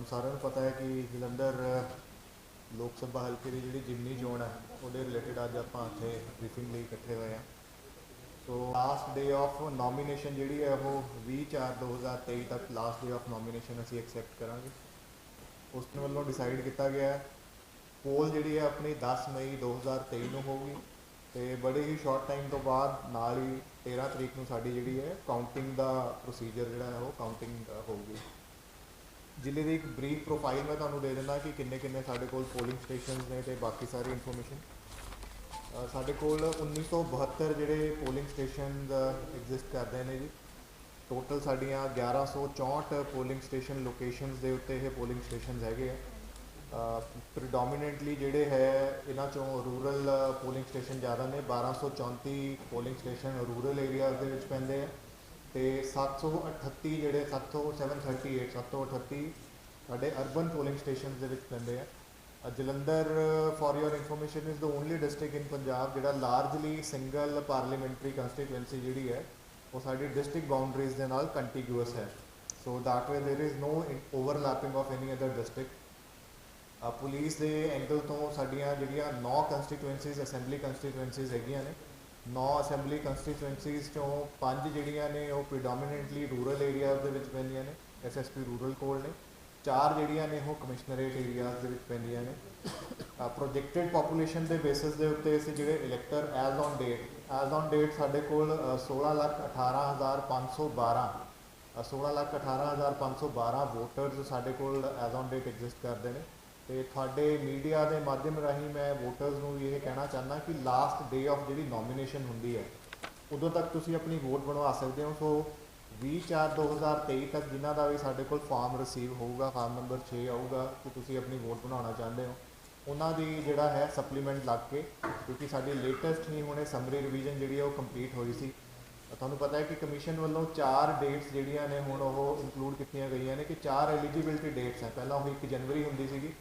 सारे पता है कि जलंधर लोक सभा हल्के की जी जिमनी चोण है वो रिलेटिड अज आप इतने ब्रीफिंग लिए इकट्ठे हुए हैं। So last day of nomination जी है वो 20/4/2023 तक लास्ट डे ऑफ नॉमीनेशन असी एक्सैप्ट करा। उस दिन वालों डिसाइड किया गया है पोल जी है अपनी 10 मई 2023 में होगी तो बड़े ही शॉर्ट टाइम तो बाद नाल ही 13 तरीक को साड़ी जी है काउंटिंग का प्रोसीजर जोड़ा है वो काउंटिंग होगी। जिले की एक ब्रीफ प्रोफाइल मैं तुम्हें दे देना कि किन्ने किन्ने साढ़े कोल पोलिंग स्टेशन ने तो बाकी सारी इन्फॉर्मेशन साढ़े कोल 1972 जोड़े पोलिंग स्टेशन एग्जिस्ट करते हैं जी। टोटल साड़ियाँ 1164 पोलिंग स्टेशन लोकेशनस के उत्ते ये पोलिंग स्टेशन है। प्रिडोमिनेंटली जोड़े है इन्हों चों रूरल पोलिंग स्टेशन ज़्यादा ने 1234 पोलिंग स्टेशन रूरल एरियाज के पैंदे हैं तो 738 जोड़े 738 साढ़े अर्बन पोलिंग स्टेशन के पैंदे हैं। Jalandhar for your information is the only district in Punjab जोड़ा लार्जली सिंगल पार्लीमेंट्री कंस्टिट्यूएंसी जी है वो साड़ी डिस्ट्रिक्ट बाउंड्रीज के नाल कंटीग्यूअस है। So that way there is no overlapping of any other district. Police के एंगल तो साड़ियाँ जोड़ियाँ 9 कंस्टिट्यूएंसीज असैंबली कंस्टिट्यूएंसीज हैगियां ने। 9 असैंबली कंस्टिट्यूएंसीज चों 5 जोड़ियाँ ने वो प्रिडोमिनेंटली रूरल एरियाज के पैंदियां ने SSP रूरल कोल ने। 4 जोड़ियाँ ने वो कमिश्नरेट एरियाज के पैंदियां ने। प्रोजेक्टेड पॉपूलेशन के बेसिस के उत्ते असीं जिहड़े इलैक्टर एज ऑन डेट साढ़े कोल 16,18,512 16,18,512 वोटर्स साढ़े कोल एज ऑन डेट एग्जिस्ट करते हैं। तो थोड़े मीडिया के माध्यम राही मैं वोटर्स को ये कहना चाहना कि लास्ट डे ऑफ जी नॉमीनेशन होंगी है उदों तक तुसी अपनी वोट बनवा सकते हो। सो 20/4/2023 तक जिन्हों का भी साढ़े कोल फॉर्म रिसीव होगा फॉर्म नंबर 6 आऊगा कि तुसी अपनी वोट बनाना चाहते हो उन्होंने जोड़ा है सप्लीमेंट लग के क्योंकि साड़ी लेटेस्ट ही हमने समरी रिवीजन जी कंप्लीट हुई सी। तुहानूं पता है कि कमीशन वालों 4 डेट्स जोड़ियाँ ने हुण वो इंक्लूड की गई ने कि 4 एलिजिबिलिटी डेट्स हैं। पहला वो 1 जनवरी होंगी सी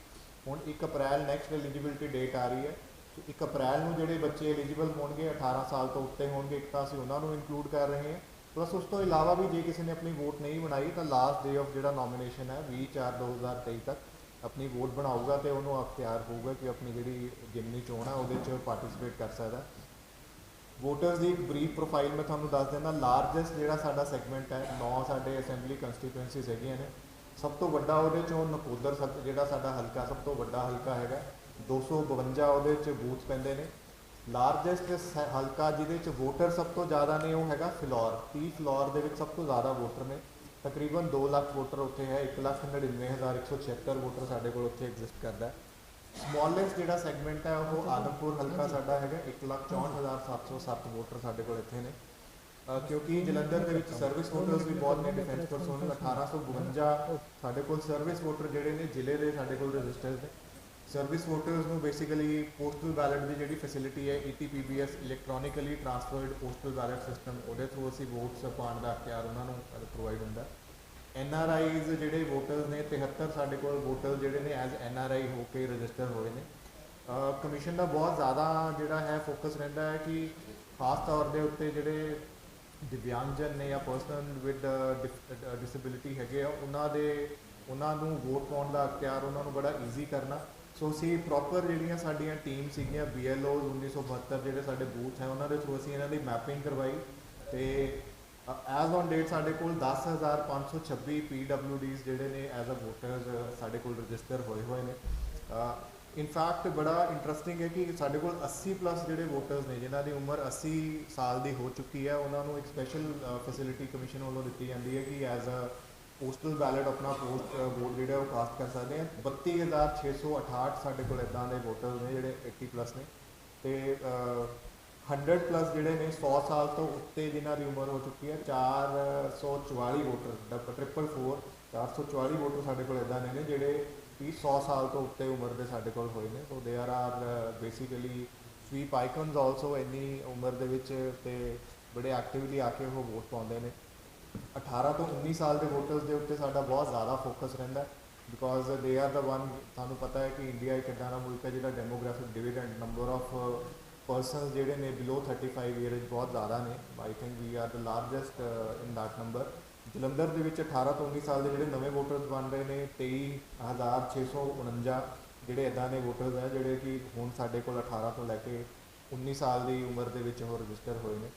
हुण 1 अप्रैल नैक्सट एलिजिबिलिटी डेट आ रही है। तो 1 अप्रैल में जोड़े बच्चे एलिजिबल होंगे 18 साल तो उत्ते होंगे एक तो असीं उन्होंने इंक्लूड कर रहे हैं। प्लस उस तो इलावा भी जे किसी ने अपनी वोट नहीं बनाई तो लास्ट डे ऑफ जो नॉमीनेशन है 20/4/2023 तक अपनी वोट बनाऊगा तो उन्होंने अख्तियार होगा कि अपनी जी जिमनी चोण है वो पार्टिसिपेट कर सकता है। वोटर्स की एक ब्रीफ प्रोफाइल मैं थोड़ा दस देना। लार्जेस्ट जोड़ा साडा सैगमेंट है 9 साढ़े असैंबली कंस्टिट्यूएंसीज हैगियां ने। सब तो वड्डा वो नकोदर जोड़ा साडा हल्का सब तो वड्डा हल्का है 252 वो बूथ पैंदे ने। लार्जेस्ट हल्का जिहदे वोटर सब तो ज़्यादा ने वो है फिलौर 30 फिलौर के सब तो ज़्यादा वोटर ने तकरीबन 2 लाख वोटर उत्थे है 1,99,176 वोटर साढ़े को उत्थे एग्जिस्ट करता है। स्मॉलेस्ट जोड़ा सैगमेंट है वो आदमपुर हल्का साडा है 1,64,707 वोटर साढ़े को इतने ने क्योंकि जलंधर के सर्विस वोटर्स भी बहुत ने डिफेंस परसोन 1852 साढ़े को सर्विस वोटर जोड़े ने जिले के साढ़े को रजिस्टर्ड ने। सर्विस वोटर्स को बेसिकली पोस्टल बैलेट की जी फैसिलिटी है ETPBS electronically transferred postal ballot system वो थ्रू असी वोट्स पाने का अख्तियार उन्होंने प्रोवाइड होंगे। NRIs जोड़े वोटर्स ने 73 साढ़े को वोटर्स जोड़े ने एज NRI होकर रजिस्टर हुए हैं। कमीशन का बहुत ज़्यादा जोड़ा है फोकस रहता है कि खास तौर के उत्ते जोड़े दिव्यांगजन ने या पर्सन विद डिसेबिलिटी है उन्होंने वोट पाने का अख्तियार उन्होंने बड़ा ईजी करना। सो असी प्रॉपर जोड़ियाँ साड़ियाँ टीम सीगियां BLOs 1972 जोड़े साढ़े बूथ हैं उन्होंने थ्रू असी इन्हों की मैपिंग करवाई तो एज ऑन डेट साढ़े को 10,526 PWDs जोड़े ने एज अ वोटर्स साढ़े को रजिस्टर होए ने। इनफैक्ट बड़ा इंटरस्टिंग है कि साढ़े को 80+ जोड़े वोटर्स ने जिन्हों की उम्र 80 साल की हो चुकी है उन्होंने एक स्पैशल फैसिलिटी कमीशन वालों दी जाती है कि एज अ पोस्टल बैलेट अपना पोस्ट वोट जो कास्ट कर सकते हैं। 32,668 साढ़े को इदा के वोटर्स ने जोड़े 80+ ने तो 100+ जोड़े ने 100 साल तो उत्ते जिन्हों की उम्र हो चुकी है 444 वोटर 444 444 वोटर साढ़े को इदा ने जोड़े कि 100 साल तो उत्ते उम्र के साढ़े को होए ने। So they are basically SVEEP icons also इन्नी उम्र के बड़े एक्टिवली आके वो वोट पाते हैं। 18 तो 19 साल के वोटर्स के उत्ते साडा बहुत ज़्यादा फोकस रहिंदा because they are the one थानू पता है कि इंडिया एक इदा का मुल्क है जिहड़ा demographic dividend number of persons जोड़े ने बिलो 35 ईयर बहुत ज़्यादा ने। I think we are the largest in that number Jalandhar ਦੇ ਵਿੱਚ 18 ਤੋਂ 19 ਸਾਲ ਦੇ ਜਿਹੜੇ ਨਵੇਂ ਵੋਟਰਸ ਬਣ ਰਹੇ ਨੇ 23,649 ਜਿਹੜੇ ਇੱਦਾਂ ਦੇ ਵੋਟਰਸ ਹੈ ਜਿਹੜੇ ਕਿ ਹੁਣ ਸਾਡੇ ਕੋਲ 18 ਤੋਂ ਲੈ ਕੇ 19 ਸਾਲ ਦੀ ਉਮਰ ਦੇ ਵਿੱਚ ਉਹ ਰਜਿਸਟਰ ਹੋਏ ਨੇ।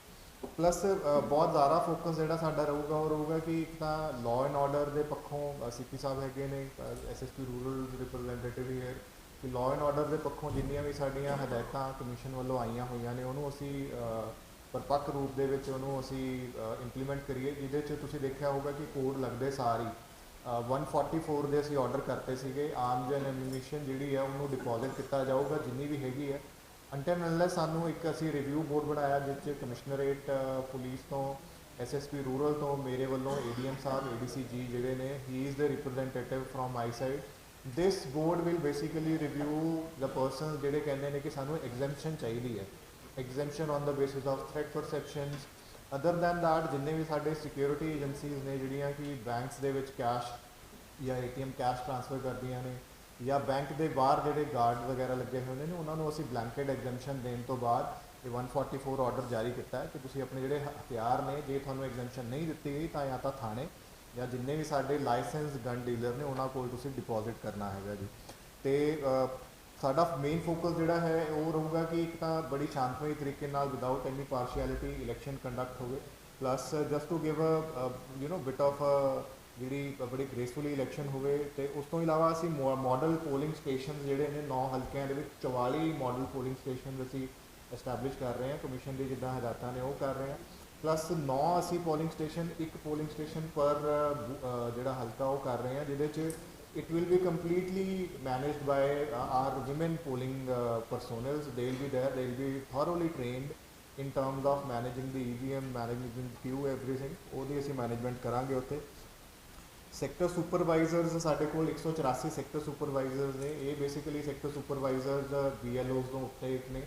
ਪਲੱਸ ਬਹੁਤ ਜ਼ਿਆਦਾ ਫੋਕਸ ਜਿਹੜਾ ਸਾਡਾ ਰਹੂਗਾ ਉਹ ਰਹੂਗਾ ਕਿ ਇੱਕ ਤਾਂ ਲਾਅ ਐਂਡ ਆਰਡਰ ਦੇ ਪੱਖੋਂ ਸੀਪੀ ਸਾਹਿਬ ਹੈਗੇ ਨੇ, ਐਸਐਸਪੀ ਰੂਰਲ ਰਿਪਰੈਜ਼ੈਂਟੇਟਿਵ ਹੀਅਰ, ਕਿ ਲਾਅ ਐਂਡ ਆਰਡਰ ਦੇ ਪੱਖੋਂ ਜਿੰਨੀਆਂ ਵੀ ਸਾਡੀਆਂ ਹਦਾਇਤਾਂ ਕਮਿਸ਼ਨ ਵੱਲੋਂ ਆਈਆਂ ਹੋਈਆਂ ਨੇ ਉਹਨੂੰ ਅਸੀਂ ਪਰਪੱਕ ਰੂਪ ਦੇ ਵਿੱਚ ਉਹਨੂੰ ਅਸੀਂ ਇੰਪਲੀਮੈਂਟ ਕਰੀਏ, ਜਿਹਦੇ 'ਚ ਤੁਸੀਂ ਦੇਖਿਆ ਹੋਊਗਾ ਕਿ ਕੋਡ ਲੱਗਦੇ ਸਾਰ ਹੀ 144 ਦੇ ਅਸੀਂ ਆਰਡਰ ਕਰਤੇ ਸੀਗੇ। ਆਰਮਜ਼ ਐਂਡ ਐਮੂਨੀਸ਼ਨ ਜਿਹੜੀ ਹੈ ਉਹਨੂੰ ਡਿਪੋਜ਼ਿਟ ਕੀਤਾ ਜਾਊਗਾ ਜਿੰਨੀ ਵੀ ਹੈਗੀ ਹੈ, ਅੰਟਿਲ ਅਨਲੈਸ ਸਾਨੂੰ ਇੱਕ ਅਸੀਂ ਰਿਵਿਊ ਬੋਰਡ ਬਣਾਇਆ ਜਿਸ 'ਚ ਕਮਿਸ਼ਨਰੇਟ ਪੁਲਿਸ ਤੋਂ, ਐਸਐਸਪੀ ਰੂਰਲ ਤੋਂ, ਮੇਰੇ ਵੱਲੋਂ ਏਡੀਐਮ ਸਾਹਿਬ, ਏਡੀਸੀ ਜੀ ਜਿਹੜੇ ਨੇ, he is the representative from my side. This board will basically review the person ਜਿਹੜੇ ਕਹਿੰਦੇ ਨੇ ਕਿ ਸਾਨੂੰ ਐਗਜ਼ੈਂਪਸ਼ਨ ਚਾਹੀਦੀ ਹੈ, exemption on the basis of threat perceptions. Other than that ਜਿੰਨੇ ਵੀ ਸਾਡੇ ਸਿਕਿਉਰਿਟੀ ਏਜੰਸੀਜ਼ ਨੇ ਜਿਹੜੀਆਂ ਕਿ ਬੈਂਕਸ ਦੇ ਵਿੱਚ ਕੈਸ਼ ਜਾਂ ਏਟੀਐਮ ਕੈਸ਼ ਟ੍ਰਾਂਸਫਰ ਕਰਦੀਆਂ ਨੇ, ਜਾਂ ਬੈਂਕ ਦੇ ਬਾਹਰ ਜਿਹੜੇ ਗਾਰਡ ਵਗੈਰਾ ਲੱਗੇ ਹੋਏ ਨੇ ਉਹਨਾਂ ਨੂੰ ਅਸੀਂ ਬਲੈਂਕੇਟ ਐਗਜ਼ੈਂਪਸ਼ਨ ਦੇਣ ਤੋਂ ਬਾਅਦ ਇਹ 144 ਆਰਡਰ ਜਾਰੀ ਕੀਤਾ ਹੈ ਕਿ ਤੁਸੀਂ ਆਪਣੇ ਜਿਹੜੇ ਹਥਿਆਰ ਨੇ, ਜੇ ਤੁਹਾਨੂੰ ਐਗਜ਼ੈਂਪਸ਼ਨ ਨਹੀਂ ਦਿੱਤੀ ਗਈ ਤਾਂ ਜਾਂ ਤਾਂ ਥਾਣੇ ਜਾਂ ਜਿੰਨੇ ਵੀ ਸਾਡੇ ਲਾਇਸੈਂਸ ਗਨ ਡੀਲਰ ਨੇ ਉਹਨਾਂ ਕੋਲ ਤੁਸੀਂ ਡਿਪੋਜ਼ਿਟ ਕਰਨਾ ਹੈਗਾ ਜੀ। ਅਤੇ ਸਾਡਾ ਮੇਨ ਫੋਕਸ ਜਿਹੜਾ ਹੈ ਉਹ ਰਹੂਗਾ ਕਿ ਇੱਕ ਤਾਂ ਬੜੀ ਸ਼ਾਂਤਮਈ ਤਰੀਕੇ ਨਾਲ without any partiality election conduct ਹੋਵੇ, plus just to give bit of ਜਿਹੜੀ ਬੜੀ ਗ੍ਰੇਸਫੁਲੀ ਇਲੈਕਸ਼ਨ ਹੋਵੇ। ਅਤੇ ਉਸ ਤੋਂ ਇਲਾਵਾ ਅਸੀਂ ਮਾਡਲ ਪੋਲਿੰਗ ਸਟੇਸ਼ਨ ਜਿਹੜੇ ਨੇ 9 ਹਲਕਿਆਂ ਦੇ ਵਿੱਚ 44 ਮਾਡਲ ਪੋਲਿੰਗ ਸਟੇਸ਼ਨ ਅਸੀਂ ਐਸਟੈਬਲਿਸ਼ ਕਰ ਰਹੇ ਹਾਂ, ਕਮਿਸ਼ਨ ਦੀ ਜਿੱਦਾਂ ਹਦਾਇਤਾਂ ਨੇ ਉਹ ਕਰ ਰਹੇ ਹਾਂ। ਪਲੱਸ 9 ਅਸੀਂ ਪੋਲਿੰਗ ਸਟੇਸ਼ਨ, ਇੱਕ ਪੋਲਿੰਗ ਸਟੇਸ਼ਨ ਪਰ ਜਿਹੜਾ ਹਲਕਾ ਉਹ ਕਰ ਰਹੇ ਹਾਂ, ਜਿਹਦੇ 'ਚ it will be completely managed by our women polling personals. They will be there, they will be thoroughly trained in terms of managing the EVM, managing the queue, everything ਉਹਦੀ ਅਸੀਂ ਮੈਨੇਜਮੈਂਟ ਕਰਾਂਗੇ ਉੱਥੇ। ਸੈਕਟਰ ਸੁਪਰਵਾਈਜ਼ਰਸ ਸਾਡੇ ਕੋਲ 184 sector supervisors ਨੇ। ਇਹ basically sector supervisors BLOs ਤੋਂ ਉੱਤੇ ਇੱਕ ਨੇ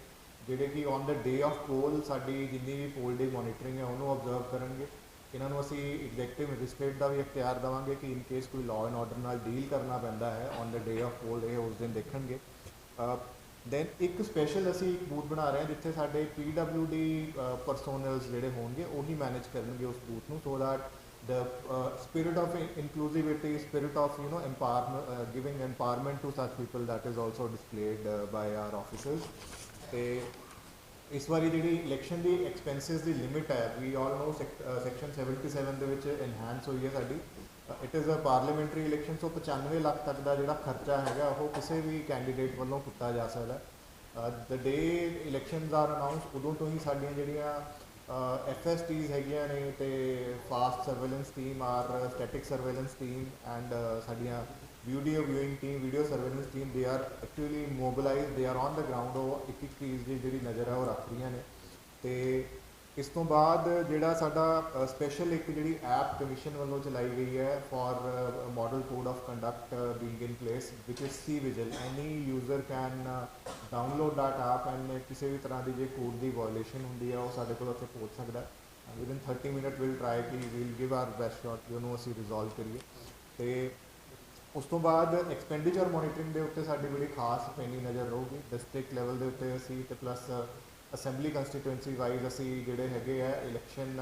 ਜਿਹੜੇ ਕਿ ਔਨ ਦ ਡੇ ਆਫ ਪੋਲ ਸਾਡੀ ਜਿੰਨੀ ਵੀ ਪੋਲ ਡੇ ਮੋਨੀਟਰਿੰਗ ਹੈ ਉਹਨੂੰ ਆਬਜ਼ਰਵ ਕਰਨਗੇ। ਇਹਨਾਂ ਨੂੰ ਅਸੀਂ ਐਗਜ਼ੈਕਟਿਵ ਮੈਜਿਸਟ੍ਰੇਟ ਦਾ ਵੀ ਇਖਤਿਆਰ ਦੇਵਾਂਗੇ ਕਿ ਇਨ ਕੇਸ ਕੋਈ ਲਾਅ ਐਂਡ ਆਰਡਰ ਨਾਲ ਡੀਲ ਕਰਨਾ ਪੈਂਦਾ ਹੈ ਔਨ ਦ ਡੇ ਆਫ ਪੋਲ, ਇਹ ਉਸ ਦਿਨ ਦੇਖਣਗੇ। ਦੈਨ ਇੱਕ ਸਪੈਸ਼ਲ ਅਸੀਂ ਇੱਕ ਬੂਥ ਬਣਾ ਰਹੇ ਹਾਂ ਜਿੱਥੇ ਸਾਡੇ PWD ਪਰਸੋਨਲਸ ਜਿਹੜੇ ਹੋਣਗੇ ਉਹੀ ਮੈਨੇਜ ਕਰਨਗੇ ਉਸ ਬੂਥ ਨੂੰ, so that the spirit of inclusivity, spirit of empowerment, giving empowerment to such people, that is also displayed by our officers। ਤੇ ਇਸ ਵਾਰੀ ਜਿਹੜੀ ਇਲੈਕਸ਼ਨ ਦੀ ਐਕਸਪੈਂਸਿਸ ਦੀ ਲਿਮਿਟ ਹੈ, ਵੀ ਆਲ ਨੋ ਸੈਕਸ਼ਨ 77 ਦੇ ਵਿੱਚ ਇਨਹਾਂਸ ਹੋਈ ਹੈ ਸਾਡੀ। It is a parliamentary election, so 95 lakh ਤੱਕ ਦਾ ਜਿਹੜਾ ਖਰਚਾ ਹੈਗਾ ਉਹ ਕਿਸੇ ਵੀ ਕੈਂਡੀਡੇਟ ਵੱਲੋਂ ਕੀਤਾ ਜਾ ਸਕਦਾ। The day elections are announce ਉਦੋਂ ਤੋਂ ਹੀ ਸਾਡੀਆਂ ਜਿਹੜੀਆਂ FSTs ਹੈਗੀਆਂ ਨੇ ਅਤੇ fast surveillance team are static surveillance team and ਸਾਡੀਆਂ video viewing team, video surveillance team, they are actually mobilise, they are on the ground. ਉਹ ਇੱਕ ਇੱਕ ਚੀਜ਼ ਦੀ ਜਿਹੜੀ ਨਜ਼ਰ ਹੈ ਉਹ ਰੱਖ ਰਹੀਆਂ ਨੇ। ਅਤੇ ਇਸ ਤੋਂ ਬਾਅਦ ਜਿਹੜਾ ਸਾਡਾ ਸਪੈਸ਼ਲ ਇੱਕ ਜਿਹੜੀ ਐਪ ਕਮਿਸ਼ਨ ਵੱਲੋਂ ਚਲਾਈ ਗਈ ਹੈ for model code of conduct being in place ਵਿਚ is cVIGIL. Any user can download that app and ਕਿਸੇ ਵੀ ਤਰ੍ਹਾਂ ਦੀ ਜੇ ਕੋਡ ਦੀ ਵਾਇਓਲੇਸ਼ਨ ਹੁੰਦੀ ਹੈ ਉਹ ਸਾਡੇ ਕੋਲ ਉੱਥੇ ਪਹੁੰਚ ਸਕਦਾ। ਵਿਦਿਨ 30 ਮਿੰਟ ਵਿਲ ਟਰਾਈ ਕਿ will give our best shot ਕਿ ਉਹਨੂੰ ਅਸੀਂ ਰਿਜ਼ੋਲਵ ਕਰੀਏ। ਅਤੇ ਉਸ ਤੋਂ ਬਾਅਦ ਐਕਸਪੈਂਡੀਚਰ ਮੋਨੀਟਰਿੰਗ ਦੇ ਉੱਤੇ ਸਾਡੀ ਬੜੀ ਖਾਸ ਪੈਣੀ ਨਜ਼ਰ ਰਹੂਗੀ ਡਿਸਟ੍ਰਿਕਟ ਲੈਵਲ ਦੇ ਉੱਤੇ ਅਸੀਂ, ਅਤੇ ਪਲੱਸ ਅਸੈਂਬਲੀ ਕੰਸਟੀਟੂਐਂਸੀ ਵਾਈਜ਼ ਅਸੀਂ ਜਿਹੜੇ ਹੈਗੇ ਆ election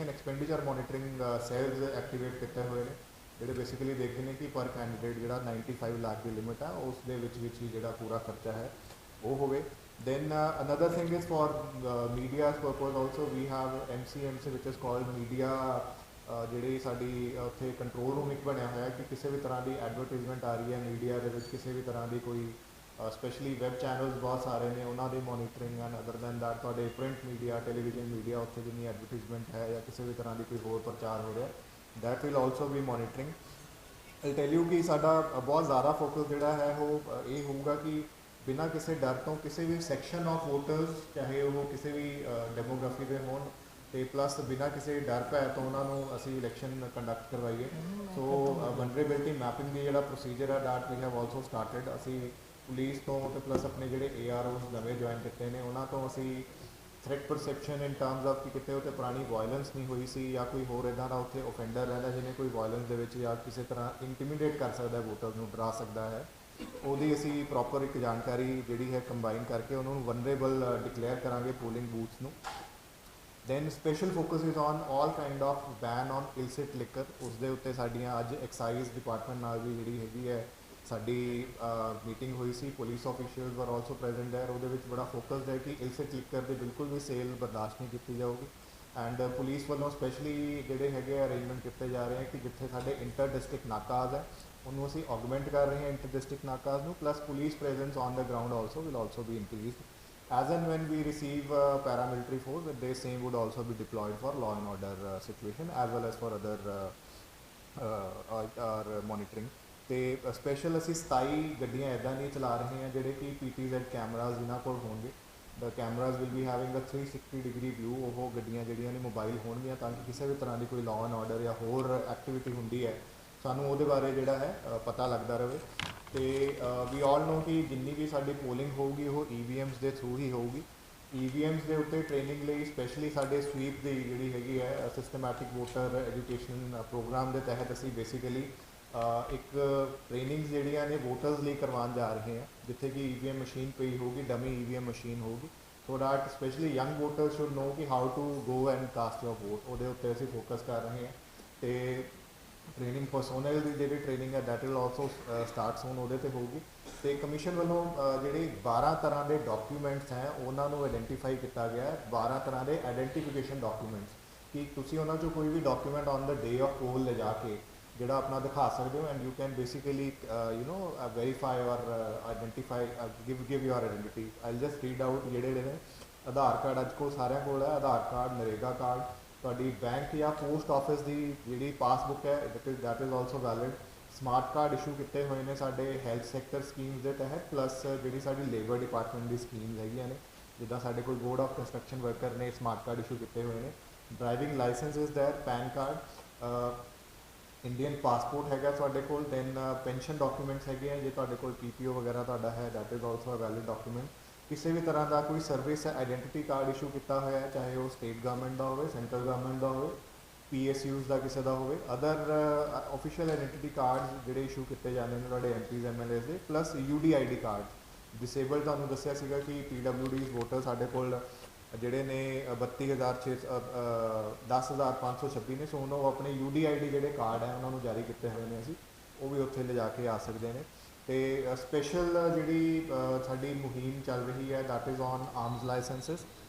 expenditure monitoring cells activate ਕੀਤੇ ਹੋਏ ਨੇ, ਜਿਹੜੇ ਬੇਸਿਕਲੀ ਦੇਖਦੇ ਨੇ ਕਿ ਪਰ ਕੈਂਡੀਡੇਟ ਜਿਹੜਾ 95 ਲੱਖ ਦੀ ਲਿਮਿਟ ਆ ਉਸ ਦੇ ਵਿੱਚ ਹੀ ਜਿਹੜਾ ਪੂਰਾ ਖਰਚਾ ਹੈ ਉਹ ਹੋਵੇ। Then another thing is for media's purpose also we have MCMC ਵਿਚ ਇਜ਼ ਕਾਲਡ ਮੀਡੀਆ, ਜਿਹੜੀ ਸਾਡੀ ਉੱਥੇ ਕੰਟਰੋਲ ਰੂਮ ਇੱਕ ਬਣਿਆ ਹੋਇਆ ਕਿ ਕਿਸੇ ਵੀ ਤਰ੍ਹਾਂ ਦੀ ਐਡਵਰਟੀਜ਼ਮੈਂਟ ਆ ਰਹੀ ਹੈ ਮੀਡੀਆ ਦੇ ਵਿੱਚ, ਕਿਸੇ ਵੀ ਤਰ੍ਹਾਂ ਦੀ ਕੋਈ ਸਪੈਸ਼ਲੀ ਵੈਬ ਚੈਨਲਸ ਬਹੁਤ ਸਾਰੇ ਨੇ ਉਹਨਾਂ ਦੀ monitoring and other than that ਤੁਹਾਡੇ ਪ੍ਰਿੰਟ ਮੀਡੀਆ, ਟੈਲੀਵਿਜ਼ਨ ਮੀਡੀਆ, ਉੱਥੇ ਜਿੰਨੀ ਐਡਵਰਟੀਜ਼ਮੈਂਟ ਹੈ ਜਾਂ ਕਿਸੇ ਵੀ ਤਰ੍ਹਾਂ ਦੀ ਕੋਈ ਹੋਰ ਪ੍ਰਚਾਰ ਹੋ ਰਿਹਾ, that will also B monitoring. I tell you ਕਿ ਸਾਡਾ ਬਹੁਤ ਜ਼ਿਆਦਾ ਫੋਕਸ ਜਿਹੜਾ ਹੈ ਉਹ ਇਹ ਹੋਊਗਾ ਕਿ ਬਿਨਾਂ ਕਿਸੇ ਡਰ ਤੋਂ ਕਿਸੇ ਵੀ ਸੈਕਸ਼ਨ ਆਫ ਵੋਟਰਸ, ਚਾਹੇ ਉਹ ਕਿਸੇ ਵੀ ਡੈਮੋਗ੍ਰਾਫੀ ਦੇ ਹੋਣ, ਅਤੇ ਪਲੱਸ ਬਿਨਾਂ ਕਿਸੇ ਡਰ ਭੈ ਤੋਂ ਉਹਨਾਂ ਨੂੰ ਅਸੀਂ ਇਲੈਕਸ਼ਨ ਕੰਡਕਟ ਕਰਵਾਈਏ। ਸੋ ਵਨਰੇਬਿਲਟੀ ਮੈਪਿੰਗ ਦੀ ਜਿਹੜਾ ਪ੍ਰੋਸੀਜਰ ਹੈ ਦੈਟ ਵੀ ਹੈਵ ਆਲਸੋ ਸਟਾਰਟਿਡ। ਅਸੀਂ ਪੁਲਿਸ ਤੋਂ ਅਤੇ ਪਲੱਸ ਆਪਣੇ ਜਿਹੜੇ AROs ਨਵੇਂ ਜੁਆਇਨ ਕੀਤੇ ਨੇ ਉਹਨਾਂ ਤੋਂ ਅਸੀਂ threat perception in terms of ਕਿ ਕਿਤੇ ਉੱਥੇ ਪੁਰਾਣੀ ਵਾਇਲੈਂਸ ਨਹੀਂ ਹੋਈ ਸੀ ਜਾਂ ਕੋਈ ਹੋਰ ਇੱਦਾਂ ਦਾ ਉੱਥੇ ਓਫੈਂਡਰ ਰਹਿੰਦਾ ਜਿਹਨੇ ਕੋਈ ਵਾਇਲੈਂਸ ਦੇ ਵਿੱਚ ਜਾਂ ਕਿਸੇ ਤਰ੍ਹਾਂ ਇੰਟੀਮੀਡੇਟ ਕਰ ਸਕਦਾ ਵੋਟਰਸ ਨੂੰ, ਡਰਾ ਸਕਦਾ ਹੈ, ਉਹਦੀ ਅਸੀਂ ਪ੍ਰੋਪਰ ਇੱਕ ਜਾਣਕਾਰੀ ਜਿਹੜੀ ਹੈ ਕੰਬਾਈਨ ਕਰਕੇ ਉਹਨਾਂ ਨੂੰ ਵਨਰੇਬਲ ਡਿਕਲੇਅਰ ਕਰਾਂਗੇ ਪੋਲਿੰਗ ਬੂਥਸ ਨੂੰ। Then special focus is on all kind of ban on illicit liquor. ਉਸ ਦੇ ਉੱਤੇ ਸਾਡੀਆਂ ਅੱਜ ਐਕਸਾਈਜ਼ ਡਿਪਾਰਟਮੈਂਟ ਨਾਲ ਵੀ ਜਿਹੜੀ ਹੈਗੀ ਹੈ ਸਾਡੀ ਮੀਟਿੰਗ ਹੋਈ ਸੀ। ਪੁਲਿਸ ਆਫੀਸ਼ੀਅਲਸ ਵਰ ਆਲਸੋ ਪ੍ਰੈਜ਼ੈਂਟ ਹੈ। ਉਹਦੇ ਵਿੱਚ ਬੜਾ ਫੋਕਸਡ ਹੈ ਕਿ ਇਲਸਿਟ ਲਿਕਰ ਦੇ ਬਿਲਕੁਲ ਵੀ ਸੇਲ ਬਰਦਾਸ਼ਤ ਨਹੀਂ ਕੀਤੀ ਜਾਊਗੀ। ਐਂਡ ਪੁਲਿਸ ਵੱਲੋਂ ਸਪੈਸ਼ਲੀ ਜਿਹੜੇ ਹੈਗੇ ਅਰੇਂਜਮੈਂਟ ਕੀਤੇ ਜਾ ਰਹੇ ਹੈ ਕਿ ਜਿੱਥੇ ਸਾਡੇ ਇੰਟਰ ਡਿਸਟ੍ਰਿਕਟ ਨਾਕਾਜ਼ ਹੈ ਉਹਨੂੰ ਅਸੀਂ ਆਗਮੈਂਟ ਕਰ ਰਹੇ ਹਾਂ ਇੰਟਰ ਡਿਸਟ੍ਰਿਕਟ ਨਾਕਾਜ਼ ਨੂੰ, plus police presence on the ground also will also be increased as and when we receive paramilitary force, that they same would also be deployed for law and order situation as well as for other monitoring। ਤੇ special ਅਸੀਂ 27 ਗੱਡੀਆਂ ਇੱਦਾਂ ਦੀਆਂ ਚਲਾ ਰਹੇ ਹਾਂ ਜਿਹੜੇ ਕਿ PTZ ਕੈਮਰਾਜ਼ ਜਿਨ੍ਹਾਂ ਕੋਲ ਹੋਣਗੇ। The cameras will be having a 360 degree view. ਉਹ ਗੱਡੀਆਂ ਜਿਹੜੀਆਂ ਨੇ ਮੋਬਾਈਲ ਹੋਣਗੀਆਂ ਤਾਂ ਕਿ ਕਿਸੇ ਵੀ ਤਰ੍ਹਾਂ ਦੀ ਕੋਈ ਲਾਅ ਐਂਡ ਆਰਡਰ ਜਾਂ ਹੋਰ ਐਕਟੀਵਿਟੀ ਹੁੰਦੀ ਹੈ ਸਾਨੂੰ ਉਹਦੇ ਬਾਰੇ ਜਿਹੜਾ ਹੈ ਪਤਾ ਲੱਗਦਾ ਰਹੇ। ਤੇ ਵੀ ਆਲ ਨੋ ਕਿ ਜਿੰਨੀ ਵੀ ਸਾਡੀ ਪੋਲਿੰਗ ਹੋਊਗੀ ਉਹ EVMs ਦੇ ਥਰੂ ਹੀ ਹੋਊਗੀ। EVMs ਦੇ ਉੱਤੇ ਟ੍ਰੇਨਿੰਗ ਲਈ ਸਪੈਸ਼ਲੀ ਸਾਡੇ ਸਵੀਪ ਦੀ ਜਿਹੜੀ ਹੈਗੀ ਹੈ ਸਿਸਟਮੈਟਿਕ ਵੋਟਰ ਐਜੂਕੇਸ਼ਨ ਪ੍ਰੋਗਰਾਮ ਦੇ ਤਹਿਤ ਅਸੀਂ ਬੇਸਿਕਲੀ ਇੱਕ ਟ੍ਰੇਨਿੰਗਸ ਜਿਹੜੀਆਂ ਨੇ ਵੋਟਰਸ ਲਈ ਕਰਵਾਉਣ ਜਾ ਰਹੇ ਹਾਂ, ਜਿੱਥੇ ਕਿ EVM ਮਸ਼ੀਨ ਪਈ ਹੋਊਗੀ, ਡਮੀ EVM ਮਸ਼ੀਨ ਹੋਊਗੀ, so that specially young voters should know ਕਿ how to go and cast your vote. ਉਹਦੇ ਉੱਤੇ ਅਸੀਂ ਫੋਕਸ ਕਰ ਰਹੇ ਹਾਂ। ਤੇ ਟ੍ਰੇਨਿੰਗ ਪਰਸੋਨਲ ਦੀ ਜਿਹੜੀ ਟ੍ਰੇਨਿੰਗ ਹੈ ਦੈਟ ਵਿਲ ਆਲਸੋ ਸਟਾਰਟ ਸੂਨ ਉਹਦੇ 'ਤੇ ਹੋਊਗੀ। ਤੇ ਕਮਿਸ਼ਨ ਵੱਲੋਂ ਜਿਹੜੇ 12 ਤਰ੍ਹਾਂ ਦੇ ਡਾਕੂਮੈਂਟਸ ਹੈ ਉਹਨਾਂ ਨੂੰ ਆਇਡੈਂਟੀਫਾਈ ਕੀਤਾ ਗਿਆ ਹੈ। 12 ਤਰ੍ਹਾਂ ਦੇ ਆਇਡੈਂਟੀਫਿਕੇਸ਼ਨ ਡਾਕੂਮੈਂਟਸ ਕਿ ਤੁਸੀਂ ਉਹਨਾਂ 'ਚੋਂ ਕੋਈ ਵੀ document on the day of poll ਲਿਜਾ ਕੇ ਜਿਹੜਾ ਆਪਣਾ ਦਿਖਾ ਸਕਦੇ ਹੋ and you can basically verify or identify give your identity. I just read out ਜਿਹੜੇ ਨੇ। ਆਧਾਰ ਕਾਰਡ ਅੱਜ ਕੋਲ ਸਾਰਿਆਂ ਕੋਲ ਹੈ। ਆਧਾਰ ਕਾਰਡ, ਨਰੇਗਾ ਕਾਰਡ, ਤੁਹਾਡੀ ਬੈਂਕ ਜਾਂ ਪੋਸਟ ਆਫਿਸ ਦੀ ਜਿਹੜੀ ਪਾਸਬੁੱਕ ਹੈ that is also valid. Smart card issue ਕੀਤੇ ਹੋਏ ਨੇ ਸਾਡੇ ਹੈਲਥ ਸੈਕਟਰ ਸਕੀਮਸ ਦੇ ਤਹਿਤ, ਪਲੱਸ ਜਿਹੜੀ ਸਾਡੀ ਲੇਬਰ ਡਿਪਾਰਟਮੈਂਟ ਦੀ ਸਕੀਮਸ ਹੈਗੀਆਂ ਨੇ, ਜਿੱਦਾਂ ਸਾਡੇ ਕੋਲ ਬੋਰਡ ਆਫ ਕੰਸਟਰਕਸ਼ਨ ਵਰਕਰ ਨੇ ਸਮਾਰਟ ਕਾਰਡ ਇਸ਼ੂ ਕੀਤੇ ਹੋਏ ਨੇ। Driving licence is there, PAN card, Indian passport ਹੈਗਾ ਤੁਹਾਡੇ ਕੋਲ। ਦੈਨ ਪੈਨਸ਼ਨ ਡਾਕੂਮੈਂਟਸ ਹੈਗੇ ਆ। ਜੇ ਤੁਹਾਡੇ ਕੋਲ PPO ਵਗੈਰਾ ਤੁਹਾਡਾ ਹੈ that is also a valid document. ਕਿਸੇ ਵੀ ਤਰ੍ਹਾਂ ਦਾ ਕੋਈ ਸਰਵਿਸ ਆਈਡੈਂਟੀਟੀ ਕਾਰਡ ਇਸ਼ੂ ਕੀਤਾ ਹੋਇਆ ਹੈ, ਚਾਹੇ ਉਹ ਸਟੇਟ ਗਵਰਨਮੈਂਟ ਦਾ ਹੋਵੇ, ਸੈਂਟਰਲ ਗਵਰਨਮੈਂਟ ਦਾ ਹੋਵੇ, PSUs ਦਾ ਕਿਸੇ ਦਾ ਹੋਵੇ। ਅਦਰ ਆਫੀਸ਼ੀਅਲ ਆਈਡੈਂਟੀਟੀ ਕਾਰਡਸ ਜਿਹੜੇ ਇਸ਼ੂ ਕੀਤੇ ਜਾਂਦੇ ਨੇ ਤੁਹਾਡੇ MPs MLAs ਦੇ, ਪਲੱਸ UDID ਕਾਰਡ। ਡਿਸੇਬਲ ਤੁਹਾਨੂੰ ਦੱਸਿਆ ਸੀਗਾ ਕਿ PWDs ਵੋਟਰ ਸਾਡੇ ਕੋਲ ਜਿਹੜੇ ਨੇ 10,526 ਨੇ। ਸੋ ਹੁਣ ਉਹ ਆਪਣੇ UDID ਜਿਹੜੇ ਕਾਰਡ ਹੈ ਉਹਨਾਂ ਨੂੰ ਜਾਰੀ ਕੀਤੇ ਹੋਏ ਨੇ ਅਸੀਂ, ਉਹ ਵੀ ਉੱਥੇ ਲਿਜਾ ਕੇ ਆ ਸਕਦੇ ਨੇ। ਤੇ ਸਪੈਸ਼ਲ ਜਿਹੜੀ ਸਾਡੀ ਮੁਹਿੰਮ ਚੱਲ ਰਹੀ ਹੈ that is on arms licences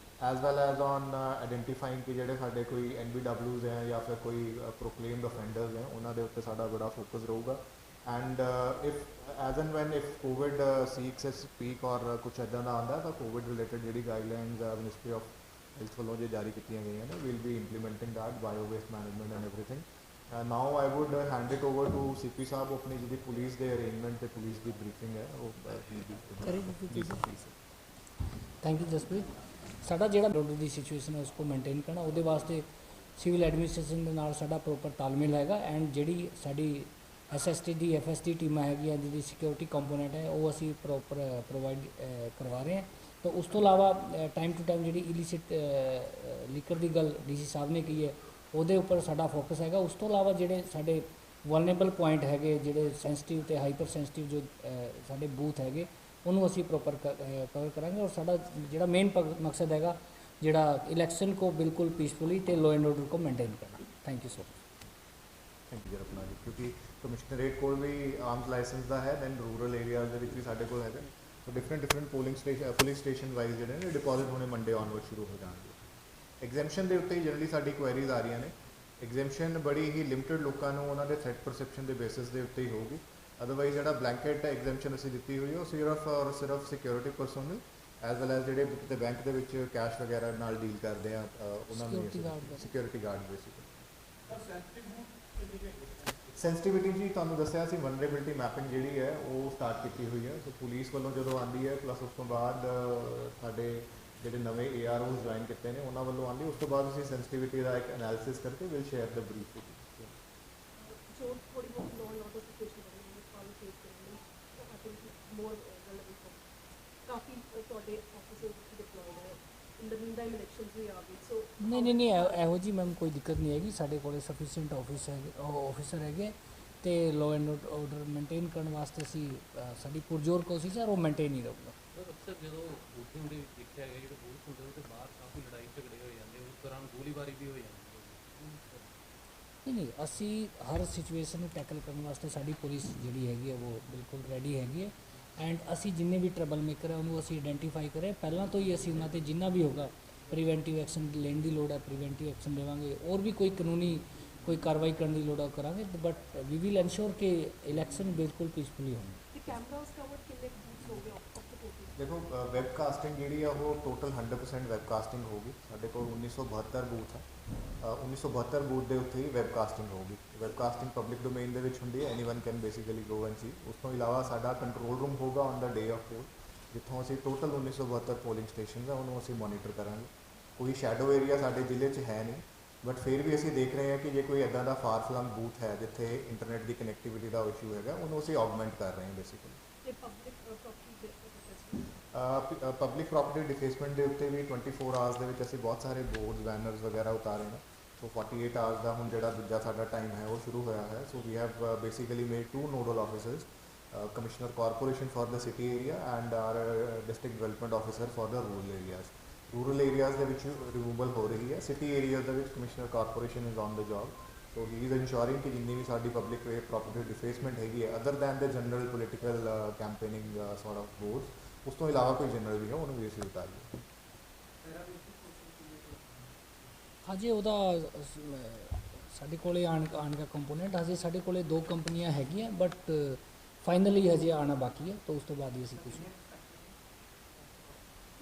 as well as on identifying ਕਿ ਜਿਹੜੇ ਸਾਡੇ ਕੋਈ NBWs ਹੈ ਜਾਂ ਫਿਰ ਕੋਈ ਪ੍ਰੋਕਲੇਮਡ ਅਫੈਂਡਰਸ ਹੈ ਉਹਨਾਂ ਦੇ ਉੱਤੇ ਸਾਡਾ ਬੜਾ ਫੋਕਸ ਰਹੂਗਾ। And if as and when if Covid ਸੀਕਸ ਐ ਸਪੀਕ ਔਰ ਕੁਛ ਇੱਦਾਂ ਦਾ ਆਉਂਦਾ ਤਾਂ ਕੋਵਿਡ ਰਿਲੇਟਡ ਜਿਹੜੀ ਗਾਈਡਲਾਈਨਸ ਮਿਨਿਸਟਰੀ ਆਫ ਹੈਲਥ ਵੱਲੋਂ ਜੇ ਜਾਰੀ ਕੀਤੀਆਂ ਗਈਆਂ ਨੇ will be implementing that, bio waste management and everything. Now I would hand it over to CP Sahib. ਆਪਣੀ ਜਿਹੜੀ ਪੁਲਿਸ ਦੇ ਅਰੇਂਜਮੈਂਟ ਤੇ ਪੁਲਿਸ ਦੀ ਬਰੀਫਿੰਗ ਹੈ ਉਹ ਥੈਂਕ ਯੂ ਜਸਪ੍ਰੀਤ। ਸਾਡਾ ਜਿਹੜਾ ਰੋਡ ਦੀ ਸਿਚੁਏਸ਼ਨ ਹੈ ਉਸको ਮੇਨਟੇਨ ਕਰਨਾ, ਉਹਦੇ ਵਾਸਤੇ ਸਿਵਲ ਐਡਮਿਨਿਸਟ੍ਰੇਸ਼ਨ ਦੇ ਨਾਲ ਸਾਡਾ ਪ੍ਰੋਪਰ ਤਾਲਮੇਲ ਹੈਗਾ। ਐਂਡ ਜਿਹੜੀ ਸਾਡੀ SST ਦੀ FST ਟੀਮਾਂ ਹੈਗੀਆਂ ਜਿਹਦੀ ਸਿਕਿਉਰਿਟੀ ਕੰਪੋਨੈਂਟ ਹੈ ਉਹ ਅਸੀਂ ਪ੍ਰੋਪਰ ਪ੍ਰੋਵਾਈਡ ਕਰਵਾ ਰਹੇ ਹਾਂ। ਤਾਂ ਉਸ ਤੋਂ ਇਲਾਵਾ ਟਾਈਮ ਟੂ ਟਾਈਮ ਜਿਹੜੀ ਇਲੀਸਿਟ ਲੀਕਰ ਦੀ ਗੱਲ DC ਸਾਹਿਬ ਨੇ ਕਹੀ ਹੈ ਉਹਦੇ ਉੱਪਰ ਸਾਡਾ ਫੋਕਸ ਹੈਗਾ। ਉਸ ਤੋਂ ਇਲਾਵਾ ਜਿਹੜੇ ਸਾਡੇ ਵਲਨੇਬਲ ਪੁਆਇੰਟ ਹੈਗੇ, ਜਿਹੜੇ ਸੈਂਸਿਟਿਵ ਅਤੇ ਹਾਈਪਰ ਸੈਂਸਿਟਿਵ ਜੋ ਸਾਡੇ ਬੂਥ ਹੈਗੇ ਉਹਨੂੰ ਅਸੀਂ ਪ੍ਰੋਪਰ ਕਵਰ ਕਰਾਂਗੇ। ਔਰ ਸਾਡਾ ਜਿਹੜਾ ਮੇਨ ਮਕਸਦ ਹੈਗਾ ਜਿਹੜਾ ਇਲੈਕਸ਼ਨ ਕੋ ਬਿਲਕੁਲ ਪੀਸਫੁਲੀ ਅਤੇ ਲੋ ਐਂਡ ਆਰਡਰ ਕੋ ਮੇਨਟੇਨ ਕਰਨਾ। Thank you so much. Thank you Rapna ji. ਕਿਉਂਕਿ ਕਮਿਸ਼ਨਰੇਟ ਕੋਲ ਵੀ ਆਰਮਸ ਲਾਇਸੈਂਸ ਦਾ ਹੈ, ਦੈਨ ਰੂਰਲ ਏਰੀਆਜ਼ ਦੇ ਵਿੱਚ ਵੀ ਸਾਡੇ ਕੋਲ ਹੈਗਾ। ਸੋ ਡਿਫਰੈਂਟ ਪੁਲਿੰਗ ਸਟੇਸ਼ਨ ਪੁਲਿਸ ਸਟੇਸ਼ਨ ਵਾਈਜ਼ ਜਿਹੜੇ ਨੇ ਡਿਪੋਜ਼ਿਟ ਹੋਣੇ ਮੰਡੇ ਆਨਵਰਡ ਸ਼ੁਰੂ ਹੋ ਜਾਣਗੇ। ਐਗਜ਼ੈਂਪਸ਼ਨ ਦੇ ਉੱਤੇ ਹੀ ਜਨਰਲੀ ਸਾਡੀ ਕੁਐਰੀਜ਼ ਆ ਰਹੀਆਂ ਨੇ। ਐਗਜ਼ੈਂਪਸ਼ਨ ਬੜੀ ਹੀ ਲਿਮਟਿਡ ਲੋਕਾਂ ਨੂੰ ਉਹਨਾਂ ਦੇ ਥ੍ਰੈਟ ਪਰਸੈਪਸ਼ਨ ਦੇ ਬੇਸਿਸ ਦੇ ਉੱਤੇ ਹੀ ਹੋਊਗੀ। ਅਦਰਵਾਈਜ਼ ਜਿਹੜਾ ਬਲੈਂਕਟ ਐਗਜ਼ੈਂਪਸ਼ਨ ਅਸੀਂ ਦਿੱਤੀ ਹੋਈ ਹੈ ਉਹ ਸਿਰਫ ਔਰ ਸਿਰਫ security personal as well as ਜਿਹੜੇ ਕਿਤੇ ਬੈਂਕ ਦੇ ਵਿੱਚ ਕੈਸ਼ ਵਗੈਰਾ ਨਾਲ ਡੀਲ ਕਰਦੇ ਆ ਉਹਨਾਂ ਨੂੰ ਸਿਕਿਉਰਿਟੀ ਗਾਰਡ ਬੇਸਿਕਲੀ। ਸੈਂਸਿਟੀਵਿਟੀ ਜੀ ਤੁਹਾਨੂੰ ਦੱਸਿਆ ਸੀ, ਵਨਰੇਬਿਲਿਟੀ ਮੈਪਿੰਗ ਜਿਹੜੀ ਹੈ ਉਹ ਸਟਾਰਟ ਕੀਤੀ ਹੋਈ ਹੈ। ਸੋ ਪੁਲਿਸ ਵੱਲੋਂ ਜਦੋਂ ਆਉਂਦੀ ਹੈ, ਪਲੱਸ ਉਸ ਤੋਂ ਬਾਅਦ ਸਾਡੇ ਜਿਹੜੇ ਨਵੇਂ AROs ਜੁਆਇਨ ਕੀਤੇ ਨੇ ਉਹਨਾਂ ਵੱਲੋਂ ਆਉਂਦੀ, ਉਸ ਤੋਂ ਬਾਅਦ ਅਸੀਂ ਸੈਂਸਿਟੀਵਿਟੀ ਦਾ ਇੱਕ ਐਨਾਲਿਸਿਸ ਕਰਕੇ will share the brief with you. ਥੋੜੀ ਬਹੁਤ ਲਾਅ ਐਂਡ ਆਰਡਰ ਸਿਚੁਏਸ਼ਨ ਬਣੀ ਕਾਲ ਫੇਸ ਕਰਨ ਲਈ ਆਈ ਥਿੰਕ ਮੋਰ ਰੈਲੇਵੈਂਟ ਕਾਫੀ ਤੁਹਾਡੇ ਆਫਿਸਰਸ ਡਿਪਲੋਇਡ ਹੈ। ਇਨ ਦ ਮੀਨ ਟਾਈਮ ਇਲੈਕਸ਼ਨਸ ਵੀ ਆ ਗਏ। ਸੋ ਨਹੀਂ ਇਹੋ ਜਿਹੀ ਮੈਮ ਕੋਈ ਦਿੱਕਤ ਨਹੀਂ ਹੈਗੀ। ਸਾਡੇ ਕੋਲ ਸਫੀਸ਼ੀਐਂਟ ਆਫਿਸਰ ਹੈਗੇ ਅਤੇ ਲਾਅ ਐਂਡ ਆਰਡਰ ਮੇਨਟੇਨ ਕਰਨ ਵਾਸਤੇ ਅਸੀਂ ਸਾਡੀ ਪੁਰਜ਼ੋਰ ਕੋਸ਼ਿਸ਼ ਹੈ ਉਹ ਮੇਨਟੇਨ ਹੀ ਰਹੂਗਾ। ਸਰ ਅਕਸਰ ਜਦੋਂ ਵੋਟਿੰਗ ਦੇ ਵਿੱਚ ਦੇਖਿਆ ਗਿਆ ਜਿਹੜੇ ਬੂਥ ਹੁੰਦੇ ਉਹਦੇ ਬਾਹਰ ਕਾਫੀ ਲੜਾਈ ਝਗੜੇ ਹੋ ਜਾਂਦੇ ਉਹ ਦੌਰਾਨ ਗੋਲੀਬਾਰੀ ਵੀ ਹੋਈ ਹੈ। ਨਹੀਂ ਅਸੀਂ ਹਰ ਸਿਚੁਏਸ਼ਨ ਨੂੰ ਟੈਕਲ ਕਰਨ ਵਾਸਤੇ ਸਾਡੀ ਪੁਲਿਸ ਜਿਹੜੀ ਹੈਗੀ ਹੈ ਉਹ ਬਿਲਕੁਲ ਰੈਡੀ ਹੈਗੀ ਹੈ ਐਂਡ ਅਸੀਂ ਜਿੰਨੇ ਵੀ ਟਰਬਲ ਮੇਕਰ ਹੈ ਉਹਨੂੰ ਅਸੀਂ ਆਇਡੈਂਟੀਫਾਈ ਕਰੇ ਪਹਿਲਾਂ ਤੋਂ ਹੀ ਅਸੀਂ ਉਹਨਾਂ 'ਤੇ ਜਿੰਨਾ ਵੀ ਹੋਗਾ ਪ੍ਰੀਵੈਂਟਿਵ ਐਕਸ਼ਨ ਲੈਣ ਦੀ ਲੋੜ ਹੈ ਪ੍ਰੀਵੈਂਟਿਵ ਐਕਸ਼ਨ ਲਵਾਂਗੇ ਔਰ ਵੀ ਕੋਈ ਕਾਨੂੰਨੀ ਕੋਈ ਕਾਰਵਾਈ ਕਰਨ ਦੀ ਲੋੜ ਹੈ ਉਹ ਕਰਾਂਗੇ ਬਟ ਵੀ ਵਿਲ ਐਨਸ਼ੋਰ ਕਿ ਇਲੈਕਸ਼ਨ ਬਿਲਕੁਲ ਪੀਸਫੁਲੀ ਹੋਣ। ਤੇ ਕੈਮਰਾਸ ਕਵਰਡ ਕਿੰਨੇ ਬੂਥ ਹੋ ਗਏ ਆਫ ਦ ਟੋਟਲ? ਦੇਖੋ ਵੈਬਕਾਸਟਿੰਗ ਜਿਹੜੀ ਆ ਉਹ ਟੋਟਲ 100% ਵੈਬਕਾਸਟਿੰਗ ਹੋਊਗੀ। ਸਾਡੇ ਕੋਲ 1972 ਬੂਥ ਹੈ। 1972 ਬੂਥ ਦੇ ਉੱਤੇ ਹੀ ਵੈਬਕਾਸਟਿੰਗ ਹੋਊਗੀ। ਵੈਬਕਾਸਟਿੰਗ ਪਬਲਿਕ ਡੋਮੇਨ ਦੇ ਵਿੱਚ ਹੁੰਦੀ ਹੈ, anyone can basically go and see. ਉਸ ਤੋਂ ਇਲਾਵਾ ਸਾਡਾ ਕੰਟਰੋਲ ਰੂਮ ਹੋਊਗਾ on the day of poll, ਜਿੱਥੋਂ ਅਸੀਂ ਟੋਟਲ 1972 ਪੋਲਿੰਗ ਸਟੇਸ਼ਨ ਆ ਉਹਨੂੰ ਅਸੀਂ ਮੋਨੀਟਰ ਕਰਾਂਗੇ। ਕੋਈ ਸ਼ੈਡੋ ਏਰੀਆ ਸਾਡੇ ਜ਼ਿਲ੍ਹੇ 'ਚ ਹੈ ਨਹੀਂ, ਬਟ ਫਿਰ ਵੀ ਅਸੀਂ ਦੇਖ ਰਹੇ ਹਾਂ ਕਿ ਜੇ ਕੋਈ ਇੱਦਾਂ ਦਾ ਫਾਰ ਫਲੰਗ ਬੂਥ ਹੈ ਜਿੱਥੇ ਇੰਟਰਨੈਟ ਦੀ ਕਨੈਕਟੀਵਿਟੀ ਦਾ ਇਸ਼ੂ ਹੈਗਾ, ਉਹਨੂੰ ਅਸੀਂ ਆਗਮੈਂਟ ਕਰ ਰਹੇ ਹਾਂ ਬੇਸਿਕਲੀ। ਤੇ ਪਬਲਿਕ ਪ੍ਰੋਪਰਟੀ ਦੇ ਪਬਲਿਕ ਪ੍ਰੋਪਰਟੀ ਡਿਫੇਸਮੈਂਟ ਦੇ ਉੱਤੇ ਵੀ 24 ਆਵਰਸ ਦੇ ਵਿੱਚ ਅਸੀਂ ਬਹੁਤ ਸਾਰੇ ਬੋਰਡਸ ਬੈਨਰਸ ਵਗੈਰਾ ਉਤਾਰੇ ਨੇ। ਸੋ 48 ਆਵਰਸ ਦਾ ਹੁਣ ਜਿਹੜਾ ਦੂਜਾ ਸਾਡਾ ਟਾਈਮ ਹੈ ਉਹ ਸ਼ੁਰੂ ਹੋਇਆ ਹੈ। So we have basically made 2 nodal officers, commissioner corporation for the city area and our district development officer for the rural areas. Rural areas ਦੇ ਵਿੱਚ ਰਿਮੂਵਲ ਹੋ ਰਹੀ ਹੈ, ਸਿਟੀ ਏਰੀਆਜ਼ ਦੇ ਵਿੱਚ commissioner corporation is on the job. So he is ensuring ਕਿ ਜਿੰਨੀ ਵੀ ਸਾਡੀ ਪਬਲਿਕ ਪ੍ਰੋਪਰਟੀ ਡਿਫੇਸਮੈਂਟ ਹੈਗੀ ਹੈ other than the general political campaigning sort of boards, ਉਸ ਤੋਂ ਇਲਾਵਾ ਕੋਈ ਜਨਰਲ ਵੀ ਹੈ ਉਹਨੂੰ ਵੀ ਅਸੀਂ ਉਤਾਰੀਏ। ਹਜੇ ਉਹਦਾ ਸਾਡੇ ਕੋਲੇ ਆਉਣ ਦਾ ਕੰਪੋਨੈਂਟ ਹਜੇ ਸਾਡੇ ਕੋਲੇ 2 ਕੰਪਨੀਆਂ ਹੈਗੀਆਂ ਬਟ ਫਾਈਨਲੀ ਹਜੇ ਆਉਣਾ ਬਾਕੀ ਹੈ ਤਾਂ ਉਸ ਤੋਂ ਬਾਅਦ ਹੀ ਅਸੀਂ ਕੁਝ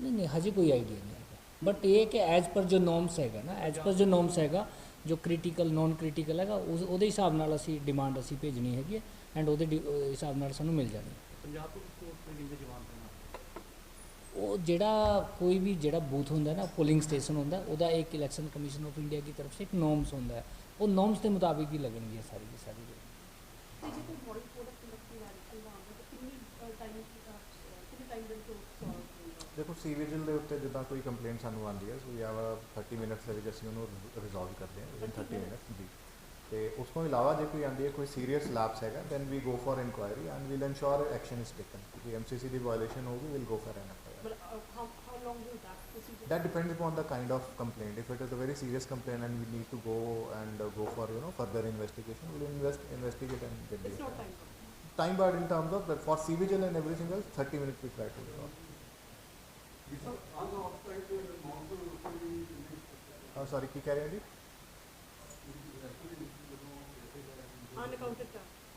ਨਹੀਂ ਹਜੇ ਕੋਈ ਆਈਡੀਆ ਨਹੀਂ ਹੈਗਾ ਬਟ ਇਹ ਕਿ ਐਜ਼ ਪਰ ਜੋ ਨੋਰਮਸ ਹੈਗਾ ਨਾ ਐਜ਼ ਪਰ ਜੋ ਨੋਰਮਸ ਹੈਗਾ ਜੋ ਕ੍ਰਿਟੀਕਲ ਨੋਨ ਕ੍ਰਿਟੀਕਲ ਹੈਗਾ ਉਹਦੇ ਹਿਸਾਬ ਨਾਲ ਅਸੀਂ ਡਿਮਾਂਡ ਅਸੀਂ ਭੇਜਣੀ ਹੈਗੀ ਹੈ ਐਂਡ ਉਹਦੇ ਹਿਸਾਬ ਨਾਲ ਸਾਨੂੰ ਮਿਲ ਜਾਣੀ ਹੈ। ਪੰਜਾਬ ਪੁਲਿਸ ਕੋਲ ਟ੍ਰੇਨਿੰਗ ਦੇ ਜਵਾਨ ਤੈਨਾਤ ਉਹ ਜਿਹੜਾ ਕੋਈ ਵੀ ਜਿਹੜਾ ਬੂਥ ਹੁੰਦਾ ਨਾ ਪੋਲਿੰਗ ਸਟੇਸ਼ਨ ਹੁੰਦਾ ਉਹਦਾ ਇੱਕ ਇਲੈਕਸ਼ਨ ਕਮਿਸ਼ਨ ਆਫ ਇੰਡੀਆ ਦੀ ਤਰਫ ਸੇ ਇੱਕ ਨੋਰਮਸ ਹੁੰਦਾ ਹੈ, ਉਹ ਨੋਰਮਸ ਦੇ ਮੁਤਾबिक ਹੀ ਲੱਗਣਗੇ ਸਾਰੀ ਦੀ ਸਾਰੀ। ਤੇ ਜੇ ਕੋਈ body code of conduct the violation ਦਾ ਆਉਂਦਾ ਤਾਂ ਕਿੰਨੇ ਟਾਈਮ ਦੇ ਵਿੱਚ ਸੋਲਵ ਹੋਊਗਾ? ਦੇਖੋ ਸੀ ਵਿਜਿਲ ਦੇ ਉੱਤੇ ਜਿੱਦਾਂ ਕੋਈ ਕੰਪਲੇਂਟ ਸਾਨੂੰ ਆਉਂਦੀ ਹੈ ਸੋ ਵੀ ਆਵਾ 30 ਮਿੰਟਸ ਦੇ ਵਿੱਚ ਅਸੀਂ ਉਹਨੂੰ ਰਿਜ਼ੋਲਵ ਕਰਦੇ ਹਾਂ ਵਿਦਿਨ 30 ਮਿੰਟਸ ਜੀ। ਤੇ ਉਸ ਤੋਂ ਇਲਾਵਾ ਜੇ ਕੋਈ ਆਉਂਦੀ ਹੈ ਕੋਈ ਸੀਰੀਅਸ ਲੈਪਸ ਹੈਗਾ then we go for inquiry and we'll ensure action is taken. ਜੇ ਐਮਸੀਸੀ ਦੀ ਵਾਇਲੇਸ਼ਨ ਹੋਊਗੀ we'll go for an F I R. But how long will that procedure? That depends upon the kind of complaint. If it is a very serious complaint and we need to go and go for further investigation, we'll investigate and get the It's not time bound. time barred in terms of for CVGIL and everything else 30 minutes we try to resolve. Sorry ਕੀ ਕਹਿ ਰਹੇ ਹੋ ਜੀ? Unaccounted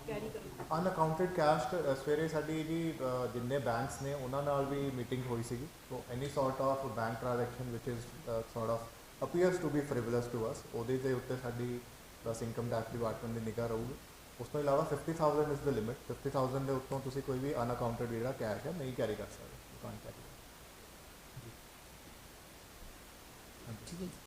carry ਕਰਨਾ। ਅਨਅਕਾਊਂਟਡ cash ਸਵੇਰੇ ਸਾਡੀ ਜੀ ਜਿੰਨੇ banks ਨੇ ਉਹਨਾਂ ਨਾਲ ਵੀ ਮੀਟਿੰਗ ਹੋਈ ਸੀਗੀ। So any sort of bank transaction which is sort of appears to be frivolous to us, ਉਹਦੇ ਦੇ ਉੱਤੇ ਸਾਡੀ ਪਲੱਸ ਇਨਕਮ ਟੈਕਸ ਡਿਪਾਰਟਮੈਂਟ ਦੀ ਨਿਗਾਹ ਰਹੂਗੀ। ਉਸ ਤੋਂ ਇਲਾਵਾ 50,000 ਇਜ਼ ਦ ਲਿਮਿਟ। 50,000 ਦੇ ਉੱਤੋਂ ਤੁਸੀਂ ਕੋਈ ਵੀ ਅਨਅਕਾਊਂਟਡ ਜਿਹੜਾ ਕੈਸ਼ ਹੈ ਨਹੀਂ ਕੈਰੀ ਕਰ ਸਕਦੇ। ਠੀਕ ਹੈ ਜੀ।